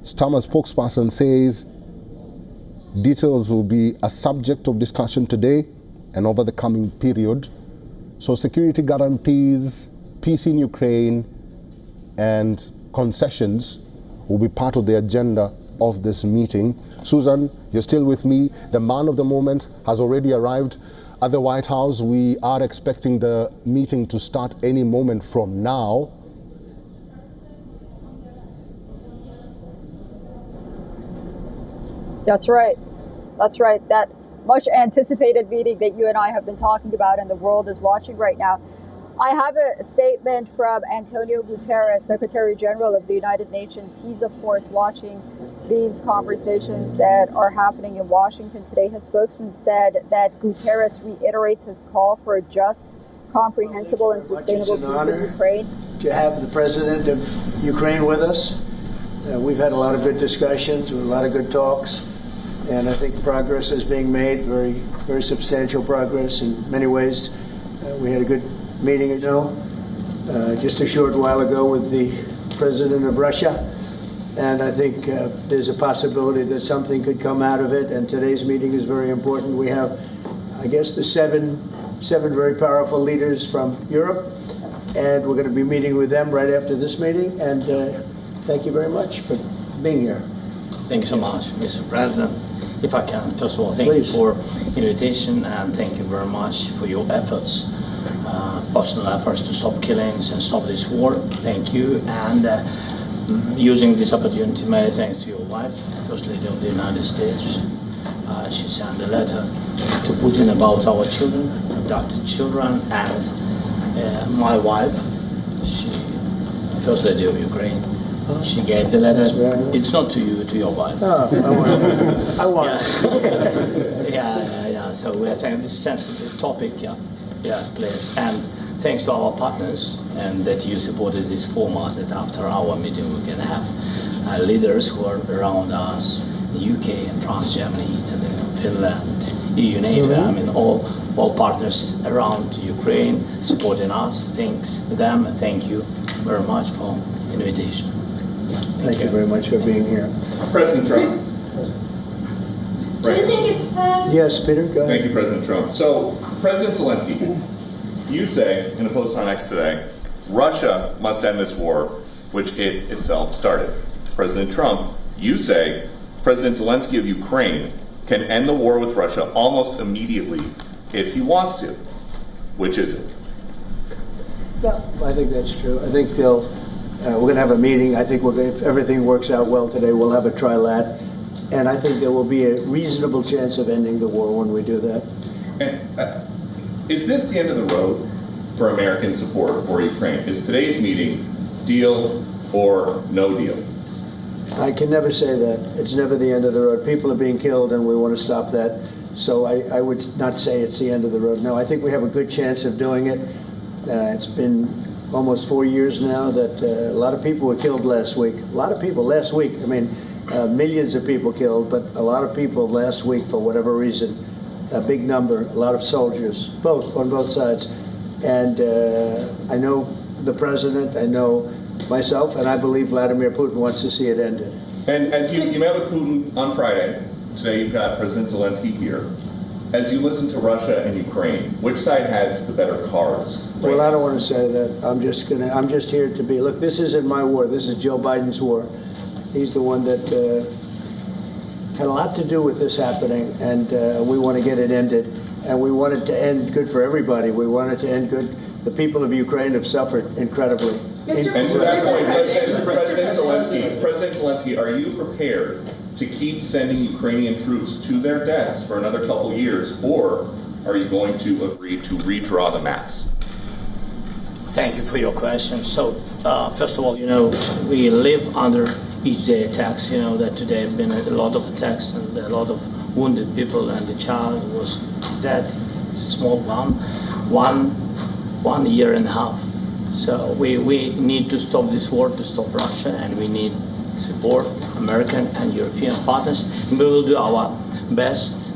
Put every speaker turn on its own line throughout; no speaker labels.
Starmer's spokesperson says details will be a subject of discussion today and over the coming period. So security guarantees, peace in Ukraine, and concessions will be part of the agenda of this meeting. Susan, you're still with me. The man of the moment has already arrived at the White House. We are expecting the meeting to start any moment from now.
That's right. That's right. That much anticipated meeting that you and I have been talking about and the world is watching right now. I have a statement from Antonio Guterres, Secretary General of the United Nations. He's, of course, watching these conversations that are happening in Washington today. His spokesman said that Guterres reiterates his call for a just, comprehensible, and sustainable peace in Ukraine.
To have the President of Ukraine with us. We've had a lot of good discussions, a lot of good talks, and I think progress is being made, very, very substantial progress in many ways. We had a good meeting, just a short while ago with the President of Russia, and I think there's a possibility that something could come out of it, and today's meeting is very important. We have, I guess, the seven very powerful leaders from Europe, and we're going to be meeting with them right after this meeting, and thank you very much for being here.
Thank you so much, Mr. President. If I can, first of all, thank you for invitation, and thank you very much for your efforts, personal efforts to stop killings and stop this war. Thank you. And using this opportunity, many thanks to your wife, First Lady of the United States. She sent a letter to Putin about our children, adopted children, and my wife, First Lady of Ukraine. She gave the letter. It's not to you, to your wife.
Oh, I want it.
Yeah. So we are saying this sensitive topic, yes, please. And thanks to our partners, and that you supported this format, that after our meeting we can have leaders who are around us, UK and France, Germany, Italy, Finland, EU, NATO, I mean all partners around Ukraine supporting us. Thanks to them, and thank you very much for invitation.
Thank you very much for being here.
President Trump.
Do you think it's fair?
Yes, Peter, go ahead.
Thank you, President Trump. So, President Zelensky, you say in a post on X today, Russia must end this war, which it itself started. President Trump, you say President Zelensky of Ukraine can end the war with Russia almost immediately if he wants to. Which is it?
Yeah, I think that's true. I think we're going to have a meeting. I think if everything works out well today, we'll have a trilat. And I think there will be a reasonable chance of ending the war when we do that.
And is this the end of the road for American support for Ukraine? Is today's meeting deal or no deal?
I can never say that. It's never the end of the road. People are being killed, and we want to stop that. So I would not say it's the end of the road. No, I think we have a good chance of doing it. It's been almost 4 years now that a lot of people were killed last week. A lot of people last week. I mean, millions of people killed, but a lot of people last week for whatever reason. A big number, a lot of soldiers, on both sides. And I know the president, I know myself, and I believe Vladimir Putin wants to see it ended.
And as you met with Putin on Friday, today you've got President Zelensky here. As you listen to Russia and Ukraine, which side has the better cards?
Well, I don't want to say that. I'm just here to be. Look, this isn't my war. This is Joe Biden's war. He's the one that had a lot to do with this happening, and we want to get it ended. And we want it to end good for everybody. We want it to end good. The people of Ukraine have suffered incredibly.
And to that point, President Zelensky, are you prepared to keep sending Ukrainian troops to their deaths for another couple years, or are you going to agree to redraw the maps?
Thank you for your question. So, first of all, we live under each day attacks. That today have been a lot of attacks and a lot of wounded people, and the child was dead, small one year and a half. So we need to stop this war, to stop Russia, and we need support American and European partners. And we will do our best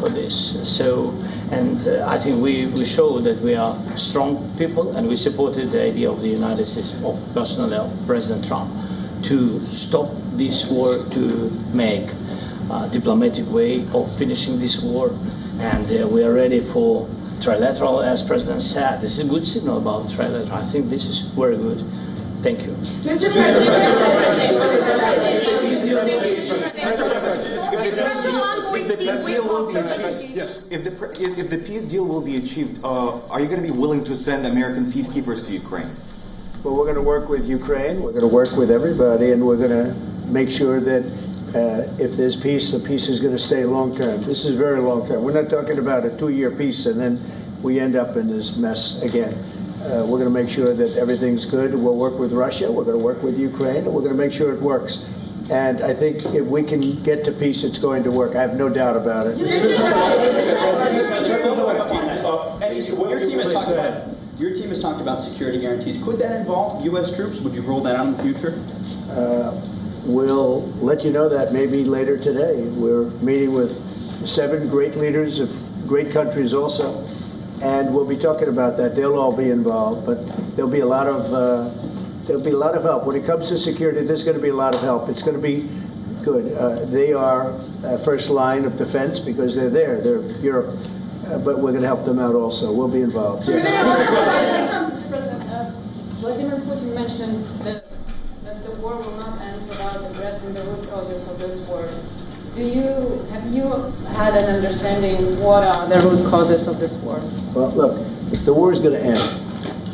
for this. I think we show that we are strong people, and we supported the idea of the United States, personally of President Trump, to stop this war, to make a diplomatic way of finishing this war, and we are ready for trilateral, as President said. This is a good signal about trilateral. I think this is very good. Thank you.
Mr. President,
Yes. If the peace deal will be achieved, are you going to be willing to send American peacekeepers to Ukraine?
Well, we're going to work with Ukraine, we're going to work with everybody, and we're going to make sure that if there's peace, the peace is going to stay long-term. This is very long-term. We're not talking about a 2-year peace and then we end up in this mess again. We're going to make sure that everything's good. We'll work with Russia, we're going to work with Ukraine, and we're going to make sure it works. And I think if we can get to peace, it's going to work. I have no doubt about it.
Your team has talked about security guarantees. Could that involve U.S. troops? Would you roll that out in the future?
We'll let you know that maybe later today. We're meeting with 7 great leaders of great countries also, and we'll be talking about that. They'll all be involved, but there'll be a lot of help. When it comes to security, there's going to be a lot of help. It's going to be good. They are first line of defense because they're there. They're Europe. But we're going to help them out also. We'll be involved.
Mr. President, Vladimir Putin mentioned that the war will not end without addressing the root causes of this war. Have you had an understanding what are the root causes of this war?
Well, look, the war is going to end.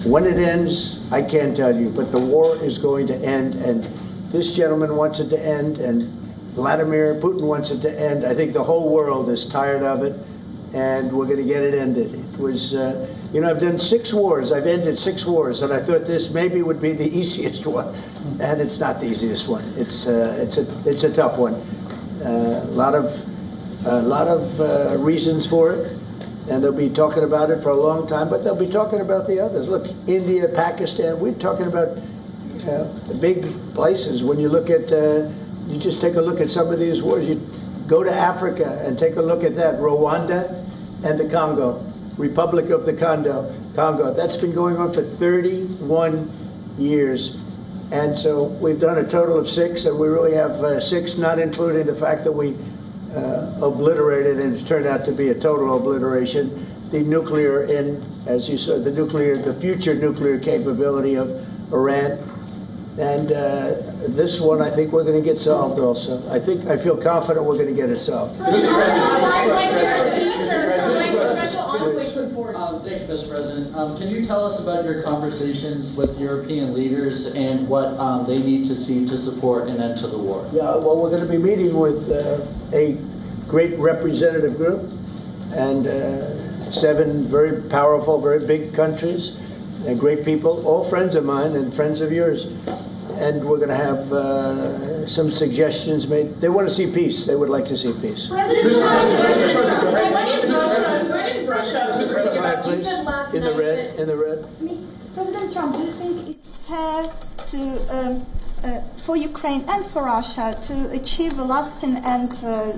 When it ends, I can't tell you, but the war is going to end, and this gentleman wants it to end, and Vladimir Putin wants it to end. I think the whole world is tired of it, and we're going to get it ended. It was, I've done 6 wars. I've ended 6 wars, and I thought this maybe would be the easiest one, and it's not the easiest one. It's a tough one. A lot of reasons for it, and they'll be talking about it for a long time. But they'll be talking about the others. Look, India, Pakistan. We're talking about the big places. When you look at, you just take a look at some of these wars. You go to Africa and take a look at that. Rwanda and the Congo, Republic of the Congo. That's been going on for 31 years. And so we've done a total of 6, and we really have 6, not including the fact that we obliterated, and it turned out to be a total obliteration, the nuclear, as you said, the future nuclear capability of Iran. And this one, I think we're going to get solved also. I feel confident we're going to get it solved.
Thank you, Mr. President. Can you tell us about your conversations with European leaders and what they need to see to support an end to the war?
Yeah, well, we're going to be meeting with a great representative group and 7 very powerful, very big countries and great people, all friends of mine and friends of yours. And we're going to have some suggestions made. They want to see peace. They would like to see peace.
President Trump, do you think it's fair to for Ukraine and for Russia to achieve a lasting and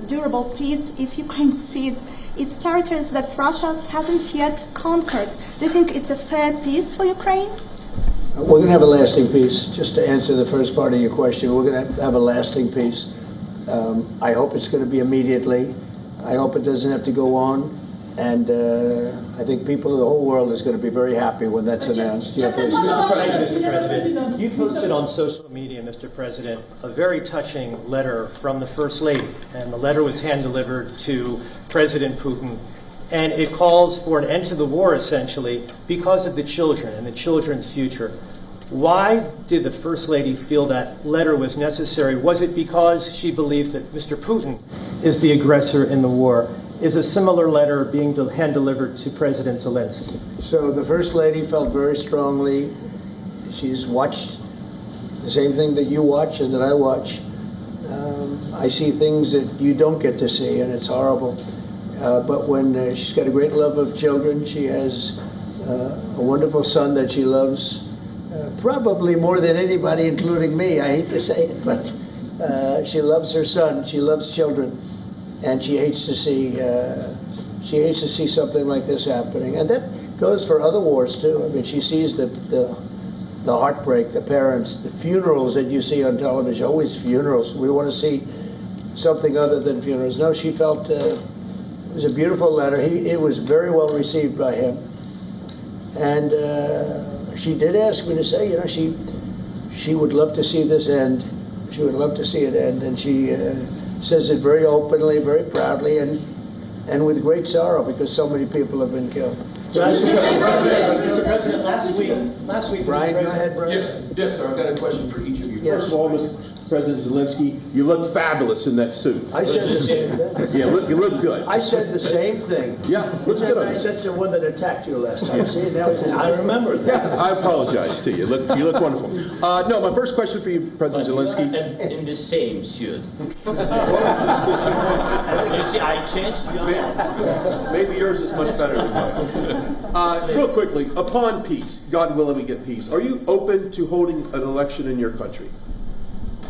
durable peace if Ukraine cedes its territories that Russia hasn't yet conquered? Do you think it's a fair peace for Ukraine?
We're going to have a lasting peace. Just to answer the first part of your question, we're going to have a lasting peace. I hope it's going to be immediately. I hope it doesn't have to go on. And I think people of the whole world is going to be very happy when that's announced.
Mr. President, you posted on social media, Mr. President, a very touching letter from the First Lady. And the letter was hand-delivered to President Putin. And it calls for an end to the war, essentially, because of the children and the children's future. Why did the First Lady feel that letter was necessary? Was it because she believes that Mr. Putin is the aggressor in the war? Is a similar letter being hand-delivered to President Zelensky?
So the First Lady felt very strongly. She's watched the same thing that you watch and that I watch. I see things that you don't get to see, and it's horrible. But when she's got a great love of children, she has a wonderful son that she loves, probably more than anybody, including me. I hate to say it, but she loves her son. She loves children, and she hates to see something like this happening. And that goes for other wars too. I mean, she sees the the heartbreak, the parents, the funerals that you see on television, always funerals. We want to see something other than funerals. No, she felt it was a beautiful letter. It was very well received by him. And she did ask me to say, you know, she would love to see this end. She would love to see it end. And she says it very openly, very proudly, and with great sorrow because so many people have been killed.
Mr. President, last week,
Brian, go ahead, Brian.
Yes, sir. I've got a question for each of you.
Yes.
First of all, Mr. President Zelensky, you look fabulous in that suit.
I said the same thing.
Yeah, you look good.
I said the same thing.
Yeah, looks good on
I
you.
said the one that attacked you last time. See, that was, I remember that.
I apologize to you. You look wonderful. No, my first question for you, President Zelensky.
In the same suit. You see, I changed your
Maybe yours is much better than mine. Real quickly, upon peace, God willing we get peace, are you open to holding an election in your country?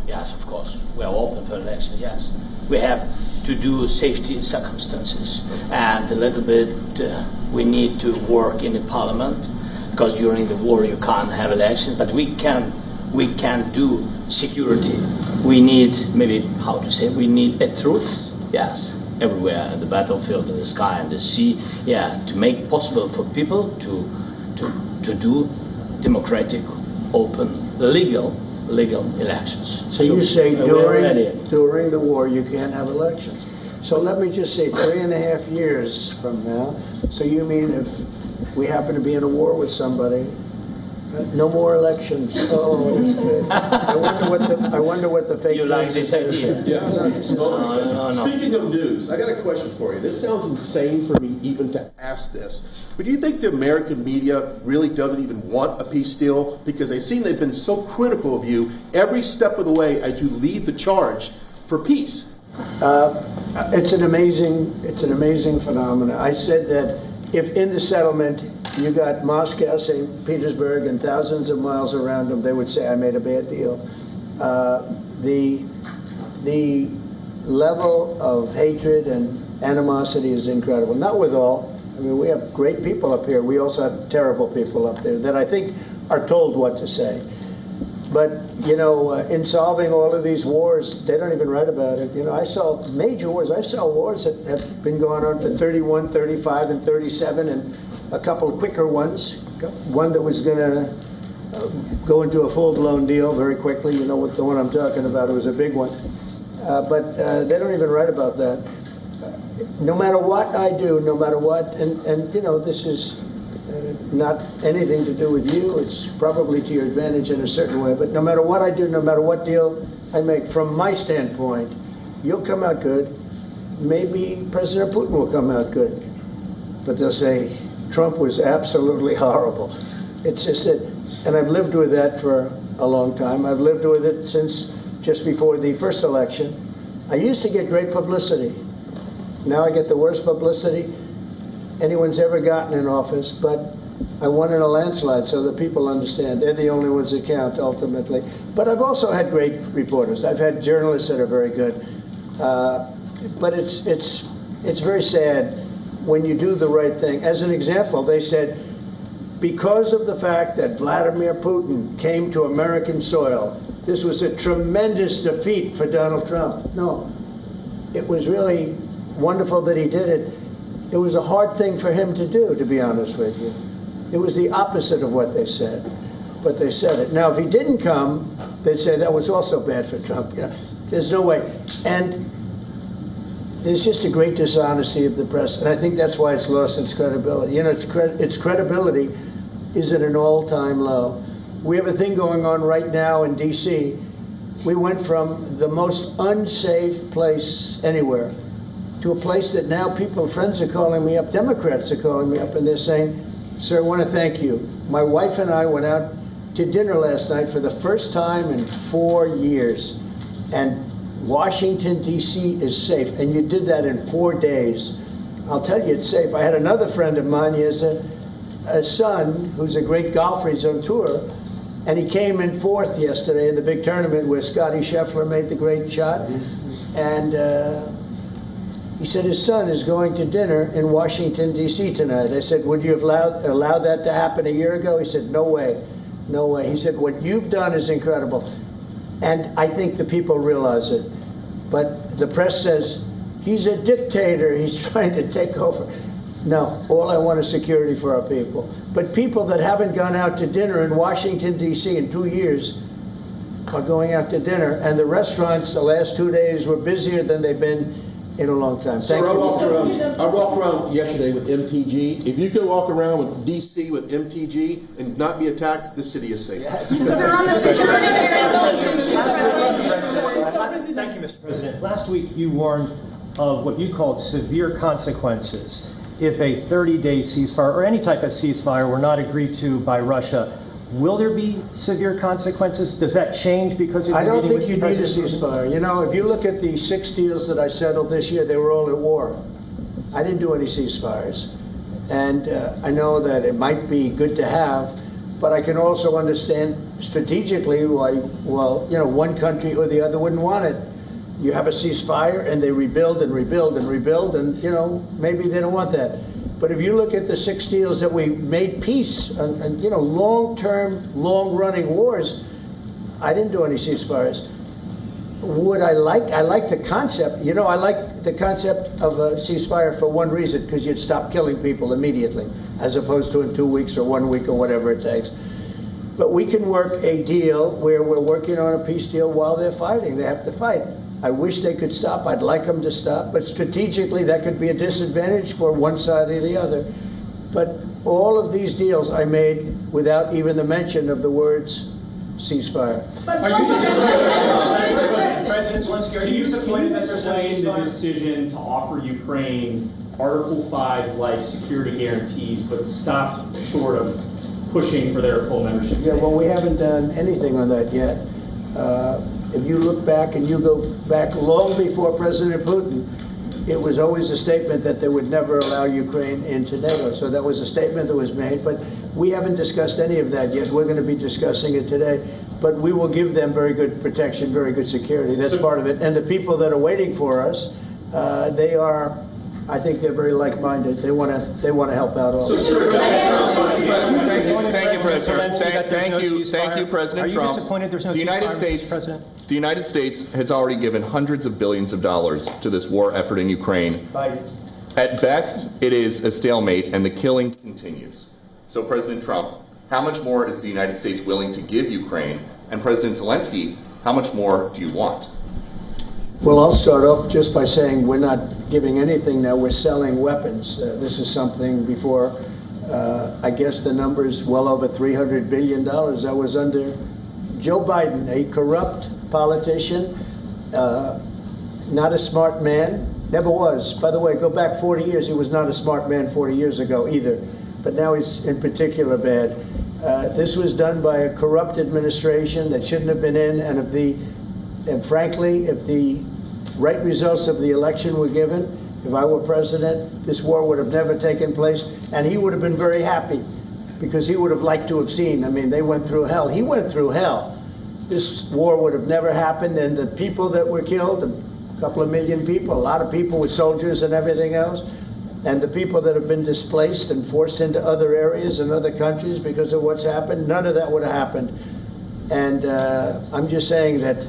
Yes, of course. We are open for election, yes. We have to do safety circumstances. And a little bit, we need to work in the parliament, because during the war you can't have elections, but we can do security. We need, maybe, how to say, we need a truth, yes, everywhere, in the battlefield, in the sky, in the sea, yeah, to make possible for people to do democratic, open, legal elections.
So you say during the war you can't have elections. So let me just say 3.5 years from now, so you mean if we happen to be in a war with somebody, no more elections. Oh, that's good. I wonder what the fake
You like this idea?
Yeah.
No.
Speaking of news, I got a question for you. This sounds insane for me even to ask this, but do you think the American media really doesn't even want a peace deal because they've been so critical of you every step of the way as you lead the charge for peace?
It's an amazing phenomenon. I said that if in the settlement you got Moscow, St. Petersburg, and thousands of miles around them, they would say, I made a bad deal. The level of hatred and animosity is incredible. Not with all. I mean, we have great people up here. We also have terrible people up there that I think are told what to say. But, you know, in solving all of these wars, they don't even write about it. You know, I saw major wars. I saw wars that have been going on for 31, 35, and 37, and a couple of quicker ones. One that was going to go into a full-blown deal very quickly. You know what the one I'm talking about. It was a big one. But they don't even write about that. No matter what I do, no matter what, and you know, this is not anything to do with you. It's probably to your advantage in a certain way. But no matter what I do, no matter what deal I make, from my standpoint, you'll come out good. Maybe President Putin will come out good. But they'll say, Trump was absolutely horrible. It's just that, and I've lived with that for a long time. I've lived with it since just before the first election. I used to get great publicity. Now I get the worst publicity anyone's ever gotten in office, but I won in a landslide, so that people understand. They're the only ones that count, ultimately. But I've also had great reporters. I've had journalists that are very good. But it's very sad when you do the right thing. As an example, they said, because of the fact that Vladimir Putin came to American soil, this was a tremendous defeat for Donald Trump. No, it was really wonderful that he did it. It was a hard thing for him to do, to be honest with you. It was the opposite of what they said, but they said it. Now, if he didn't come, they'd say that was also bad for Trump. You know, there's no way. And there's just a great dishonesty of the press, and I think that's why it's lost its credibility. You know, its credibility is at an all-time low. We have a thing going on right now in D.C. We went from the most unsafe place anywhere to a place that now friends are calling me up, Democrats are calling me up, and they're saying, sir, I want to thank you. My wife and I went out to dinner last night for the first time in 4 years, and Washington, D.C. is safe, and you did that in 4 days. I'll tell you, it's safe. I had another friend of mine, he has a son who's a great golfer, he's on tour, and he came in 4th yesterday in the big tournament where Scotty Scheffler made the great shot, and he said his son is going to dinner in Washington, D.C. tonight. I said, would you have allowed that to happen a year ago? He said, no way. No way. He said, what you've done is incredible. And I think the people realize it. But the press says, he's a dictator, he's trying to take over. No, all I want is security for our people. But people that haven't gone out to dinner in Washington, D.C. in 2 years are going out to dinner. And the restaurants the last 2 days were busier than they've been in a long time.
Sir, I walked around yesterday with MTG. If you could walk around with D.C. with MTG and not be attacked, the city is safe.
Sir, on the security
Thank you, Mr. President. Last week you warned of what you called severe consequences if a 30-day ceasefire or any type of ceasefire were not agreed to by Russia. Will there be severe consequences? Does that change because of
I don't
meeting
think you
with
need a
President
ceasefire. You know, if you look at the 6 deals that I settled this year, they were all at war. I didn't do any ceasefires. And I know that it might be good to have, but I can also understand strategically why, well, you know, one country or the other wouldn't want it. You have a ceasefire and they rebuild and rebuild and rebuild, and, you know, maybe they don't want that. But if you look at the 6 deals that we made peace and you know, long-term, long-running wars, I didn't do any ceasefires. Would I like the concept, you know, I like the concept of a ceasefire for one reason, because you'd stop killing people immediately, as opposed to in 2 weeks or 1 week or whatever it takes. But we can work a deal where we're working on a peace deal while they're fighting. They have to fight. I wish they could stop. I'd like them to stop. But strategically, that could be a disadvantage for one side or the other. But all of these deals I made without even the mention of the words ceasefire.
President Zelensky, are you
Can you explain the decision to offer Ukraine Article 5-like security guarantees, but stop short of pushing for their full membership?
Yeah, well, we haven't done anything on that yet. If you look back and you go back long before President Putin, it was always a statement that they would never allow Ukraine into NATO. So that was a statement that was made, but we haven't discussed any of that yet. We're going to be discussing it today. But we will give them very good protection, very good security. That's part of it. And the people that are waiting for us, they are, I think they're very like-minded. They want to help out all.
Thank you, President. Thank you, President Trump.
Are you disappointed there's no ceasefire, Mr. President?
The United States has already given hundreds of billions of dollars to this war effort in Ukraine. At best, it is a stalemate, and the killing continues. So, President Trump, how much more is the United States willing to give Ukraine? And President Zelensky, how much more do you want?
Well, I'll start off just by saying we're not giving anything now. We're selling weapons. This is something before, I guess the number is well over $300 billion. That was under Joe Biden, a corrupt politician, not a smart man, never was. By the way, go back 40 years, he was not a smart man 40 years ago either. But now he's in particular bad. This was done by a corrupt administration that shouldn't have been in, and frankly, if the right results of the election were given, if I were president, this war would have never taken place, and he would have been very happy, because he would have liked to have seen. I mean, they went through hell. He went through hell. This war would have never happened, and the people that were killed, a couple of million people, a lot of people with soldiers and everything else, and the people that have been displaced and forced into other areas and other countries because of what's happened, none of that would have happened. And I'm just saying that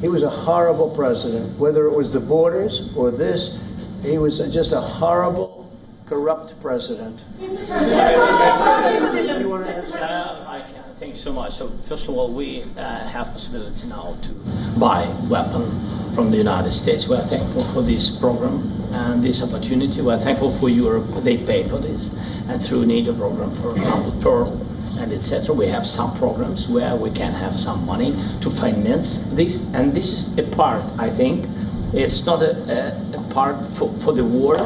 he was a horrible president, whether it was the borders or this. He was just a horrible, corrupt president.
Thank you so much. So first of all, we have possibility now to buy weapon from the United States. We are thankful for this program and this opportunity. We are thankful for Europe. They pay for this. And through NATO program, for example, Pearl and etc., we have some programs where we can have some money to finance this. And this is a part, I think, it's not a part for the war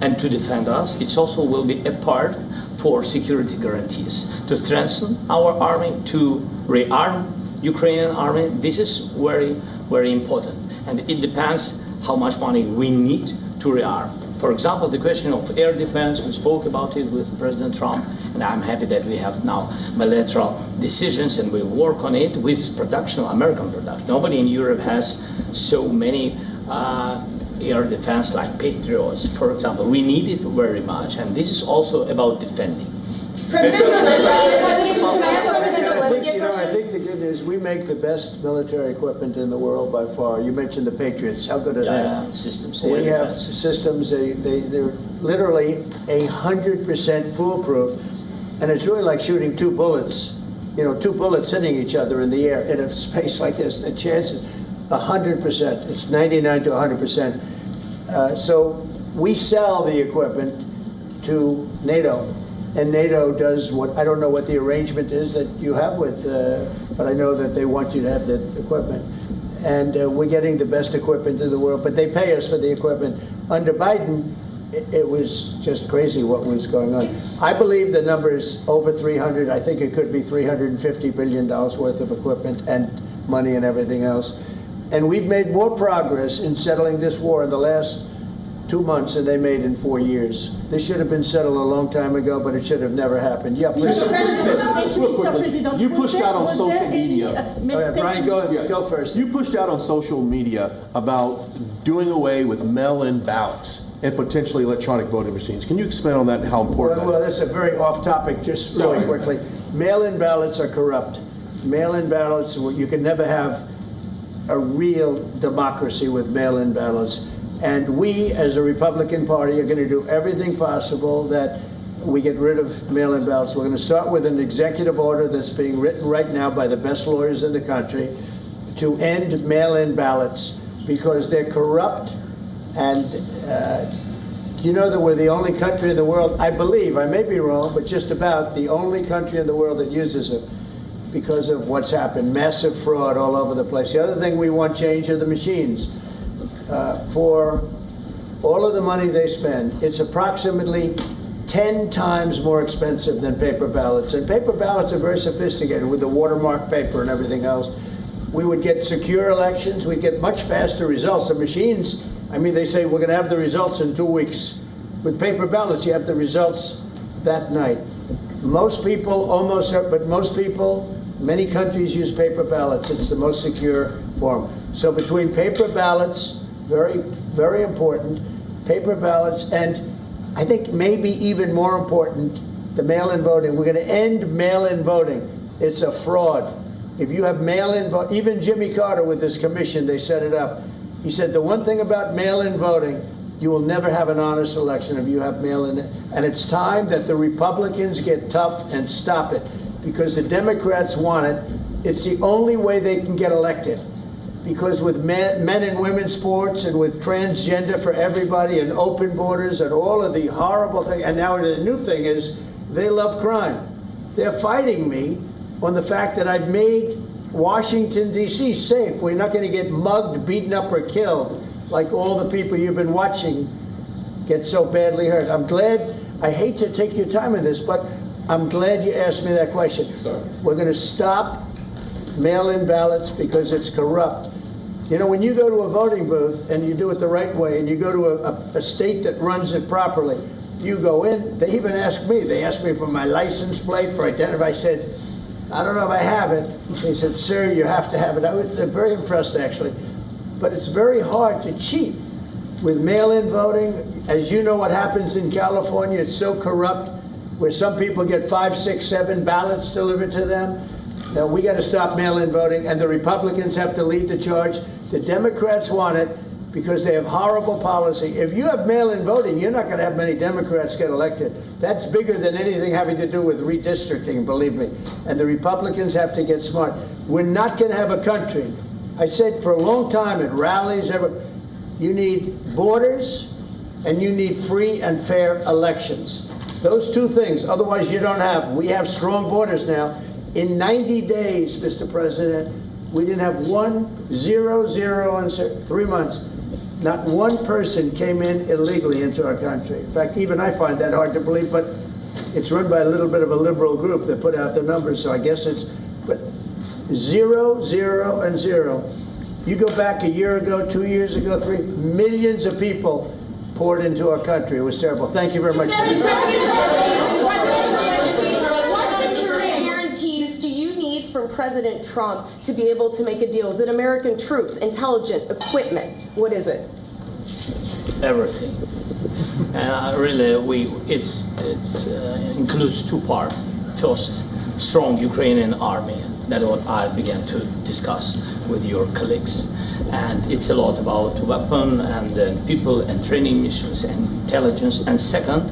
and to defend us. It also will be a part for security guarantees, to strengthen our army, to rearm Ukrainian army. This is very, very important. And it depends how much money we need to rearm. For example, the question of air defense, we spoke about it with President Trump, and I'm happy that we have now bilateral decisions and we work on it with production, American production. Nobody in Europe has so many air defense like Patriots, for example. We need it very much, and this is also about defending.
I think the good news, we make the best military equipment in the world by far. You mentioned the Patriots. How good are they?
Systems.
We have systems, they're literally 100% foolproof. And it's really like shooting two bullets, two bullets hitting each other in the air in a space like this. The chance is 100%. It's 99 to 100%. So we sell the equipment to NATO. And NATO does what, I don't know what the arrangement is that you have with, but I know that they want you to have the equipment. And we're getting the best equipment in the world, but they pay us for the equipment. Under Biden, it was just crazy what was going on. I believe the number is over 300. I think it could be $350 billion worth of equipment and money and everything else. And we've made more progress in settling this war in the last 2 months than they made in 4 years. This should have been settled a long time ago, but it should have never happened. Yeah, please.
Real quickly, you pushed out on social media.
Brian, go first.
You pushed out on social media about doing away with mail-in ballots and potentially electronic voting machines. Can you expand on that and how important
Well, that's a very off-topic, just really quickly. Mail-in ballots are corrupt. Mail-in ballots, you can never have a real democracy with mail-in ballots. And we, as a Republican Party, are going to do everything possible that we get rid of mail-in ballots. We're going to start with an executive order that's being written right now by the best lawyers in the country to end mail-in ballots because they're corrupt. And you know that we're the only country in the world, I believe, I may be wrong, but just about the only country in the world that uses it because of what's happened. Massive fraud all over the place. The other thing we want change are the machines. For all of the money they spend, it's approximately 10 times more expensive than paper ballots. And paper ballots are very sophisticated with the watermark paper and everything else. We would get secure elections. We'd get much faster results. The machines, I mean, they say we're going to have the results in 2 weeks. With paper ballots, you have the results that night. Most people, but most people, many countries use paper ballots. It's the most secure form. So between paper ballots, very, very important, paper ballots, and I think maybe even more important, the mail-in voting. We're going to end mail-in voting. It's a fraud. If you have mail-in vote, even Jimmy Carter with this commission, they set it up. He said the one thing about mail-in voting, you will never have an honest election if you have mail-in. And it's time that the Republicans get tough and stop it because the Democrats want it. It's the only way they can get elected. Because with men and women's sports and with transgender for everybody and open borders and all of the horrible things, and now the new thing is they love crime. They're fighting me on the fact that I've made Washington, D.C. safe. We're not going to get mugged, beaten up, or killed like all the people you've been watching get so badly hurt. I'm glad, I hate to take your time with this, but I'm glad you asked me that question.
Sorry.
We're going to stop mail-in ballots because it's corrupt. You know, when you go to a voting booth and you do it the right way and you go to a state that runs it properly, you go in, they even ask me, they asked me for my license plate, for identity. I said, I don't know if I have it. They said, sir, you have to have it. I was very impressed, actually. But it's very hard to cheat with mail-in voting. As you know what happens in California, it's so corrupt, where some people get 5, 6, 7 ballots delivered to them. Now, we got to stop mail-in voting, and the Republicans have to lead the charge. The Democrats want it because they have horrible policy. If you have mail-in voting, you're not going to have many Democrats get elected. That's bigger than anything having to do with redistricting, believe me. And the Republicans have to get smart. We're not going to have a country. I said for a long time at rallies, you need borders and you need free and fair elections. Those two things, otherwise you don't have. We have strong borders now. In 90 days, Mr. President, we didn't have 1, 0, 0 in 3 months. Not one person came in illegally into our country. In fact, even I find that hard to believe, but it's run by a little bit of a liberal group that put out the numbers, so I guess it's, but 0, 0, and 0. You go back a year ago, 2 years ago, 3, millions of people poured into our country. It was terrible. Thank you very much.
What security guarantees do you need from President Trump to be able to make a deal? Is it American troops, intelligence, equipment? What is it?
Everything. Really, it includes two parts. First, strong Ukrainian army. That's what I began to discuss with your colleagues. And it's a lot about weapon and people and training missions and intelligence. And second,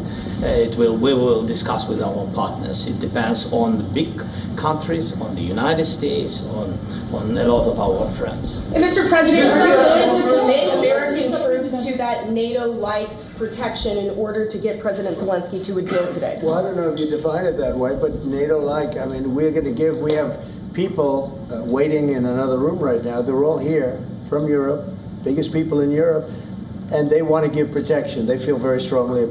we will discuss with our partners. It depends on the big countries, on the United States, on a lot of our friends.
And Mr. President, are you willing to commit American troops to that NATO-like protection in order to get President Zelensky to a deal today?
Well, I don't know if you define it that way, but NATO-like, I mean, we have people waiting in another room right now. They're all here from Europe, biggest people in Europe, and they want to give protection. They feel very strongly